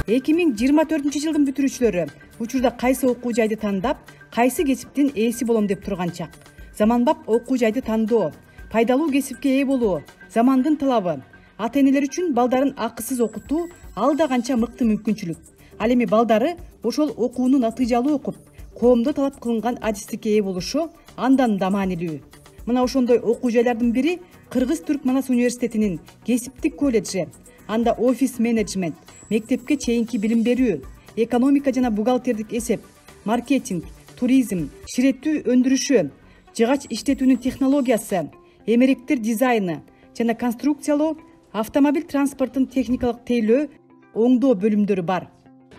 2024-жылдын бүтүрүүчүлөрү учурда кайсы окуу жайды тандап, кайсы кесиптин ээси болом деп турган чак. Заманбап окуу жайды тандоо, пайдалуу кесипке ээ болуу, замандын талабы. Ата-энелер үчүн балдарын акысыз окутуу алда канча мыкты мүмкүнчүлүк. Ал эми балдары ошол окуунун натыйжалуу окуп, коомдо талап кылынган адистикке ээ болушу андан да маанилүү. Мына ошондой окуу жайлардын бири Кыргыз-Түрк Манас университетинин кесиптик колледжи. Анда офис менеджмент, мектепке чейинки билим берүү, экономика жана бухгалтердик эсеп, маркетинг, туризм, ширеттүү өндүрүшү, жыгач иштетүүнүн технологиясы, эмеректер дизайны жана конструкциялоо, автомобиль транспортун техникалык тейлөө, оңдоо бөлүмдөрү бар.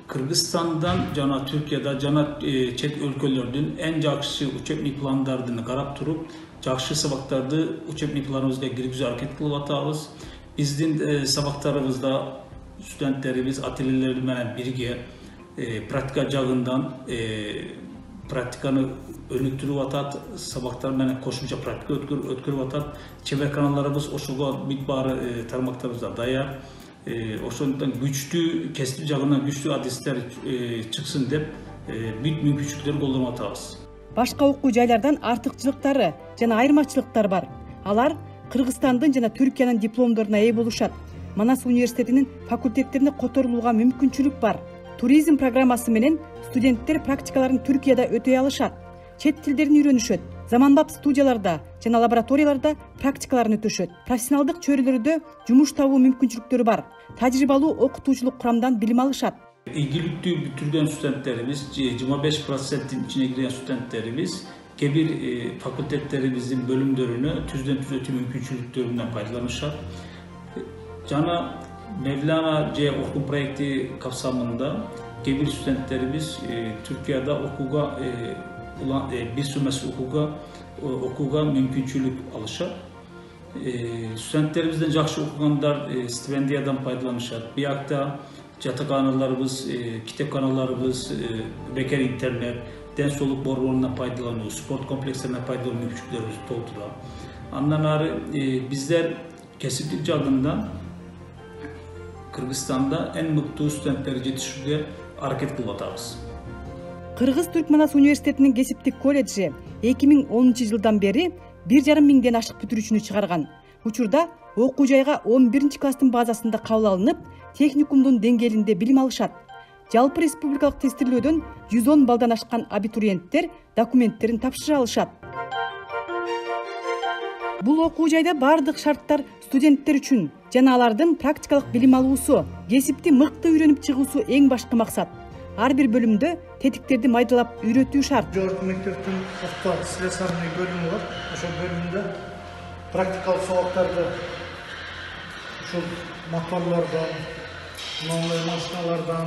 Кыргызстандан жана Түркияда жана чет өлкөлөрдүн эң жакшы учебный пландарын карап туруп, жакшы сабактарды учебный планыбызга киргизүү аракет кылып атабыз. Биздин сабактарыбызда студенттерибиз ательелер менен бирге практика жагынан практиканы өнүктүрүп атат, сабактар менен кошумча практика өткөрүп атат. Чеберканаларыбыз ошого бүт баары тармактарыбызда даяр. Ошондон күчтүү кесип жагынан күчтүү адистер чыксын деп бүт мүмкүнчүлүктөрдү колдонуп атабыз. Башка окуу жайлардан артыкчылыктары жана айырмачылыктар бар. Алар Кыргызстандын жана Түркиянын дипломдоруна ээ болушат. Манас университетинин факультеттерине которулууга мүмкүнчүлүк бар. Туризм программасы менен студенттер практикаларын Түркияда өтөй алышат. Чет тилдерин үйрөнүшөт. Заманбап студияларда жана лабораторияларда практикаларын өтөшөт. Профессионалдык чөйрөлөрдө жумуш табуу мүмкүнчүлүктөрү бар. Тажрыйбалуу окутуучулук курамдан билим алышат. Ийгиликтүү бүтүргөн студенттерибиз, 25%-тин ичине кирген студенттерибиз кээ бир факультеттерибиздин бөлүмдөрүнө түздөн-түз өтүү мүмкүнчүлүктөрүнөн пайдаланышат. Жана Mevlana же окуу проекти капсамында кээ бир студенттерибиз Түркияда окууга бир суммасы окууга мүмкүнчүлүк алышат. Студенттерибизден жакшы окугандар стипендиядан пайдаланышат. Биякта жатаканаларыбыз, китепканаларыбыз, бекер интернет, ден соолук борборунан пайдалануу, спорт комплекстеринен пайдалануу мүмкүнчүлүктөрүбүз толтура. Андан ары биздер кесиптик жагынан Кыргызстанда эң мыктуу студенттерди жетишүүгө аракет кылып атабыз. Кыргыз-Түрк Манас университетинин кесиптик колледжи 2010-жылдан бери 1,5 миңден ашык бүтүрүүчүнү чыгарган. Учурда окуу жайга 11-класстын базасында кабыл алынып, техникумдун деңгээлинде билим алышат. Жалпы республикалык тестирлөөдөн 110 балдан ашкан абитуриенттер документтерин тапшыра алышат. Бул окуу жайда бардык шарттар студенттер үчүн жана алардын практикалык билим алуусу, кесипти мыкты үйрөнүп чыгуусу эң башкы максат. Ар бир бөлүмдө тетиктерди майдалап үйрөтүү шарт. Жогорку мектептин слесарный бөлүмү бар. Ошол бөлүмдө практикалык сабактарды ушул моторлордон, новый машиналардан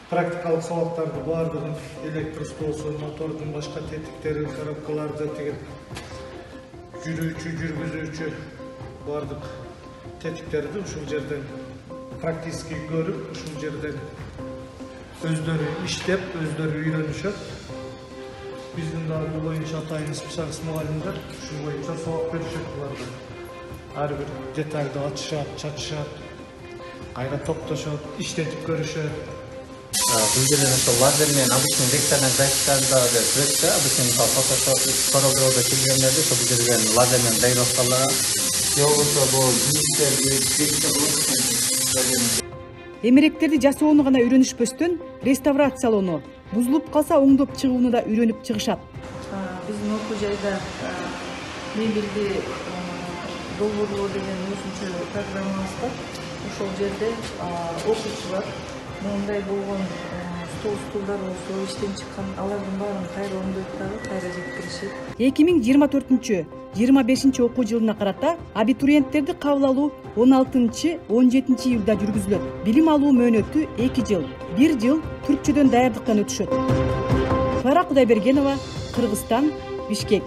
практикалык сабактарды баардыгын электростолсу, мотордун башка тетиктерин, коробкаларды тигил жүрүүчү, жүргүзүүчү баардык тетиктерди ушул жерден практически көрүп, ушул жерден өздөрү иштеп, өздөрү үйрөнүшөт. Биздин да бул боюнча атайын специалист мугалимдер ушул боюнча сабак беришет буларга. Ар бир детальды ачышат, чачышат, кайра топтошот, иштетип көрүшөт. Бул жерде ошо лазер менен обычный векторный графикада сүрөттө, обычный фотошоп, королдордо чыгымдарды ошо бул жерден лазер менен дайындалган. Эмеректерди жасоону гана үйрөнүшпөстөн, реставрациялоону, бузулуп калса оңдоп чыгууну да үйрөнүп чыгышат. Биздин окуу жайда мебелди долбоорлоо деген өзүнчө программабыз бар. Ошол жерде окуучулар мындай болгон столдар болсо, иштен чыккан алардын баарын кайра оңдоп дагы кайра жеткиришет. 2024-25 окуу жылына карата абитуриенттерди кабыл алуу 16-17 июлда жүргүзүлөт. Билим алуу мөөнөтү 2 жыл. 1 жыл түркчөдөн даярдыктан өтүшөт. Клара Кудайбергенова, Кыргызстан, Бишкек.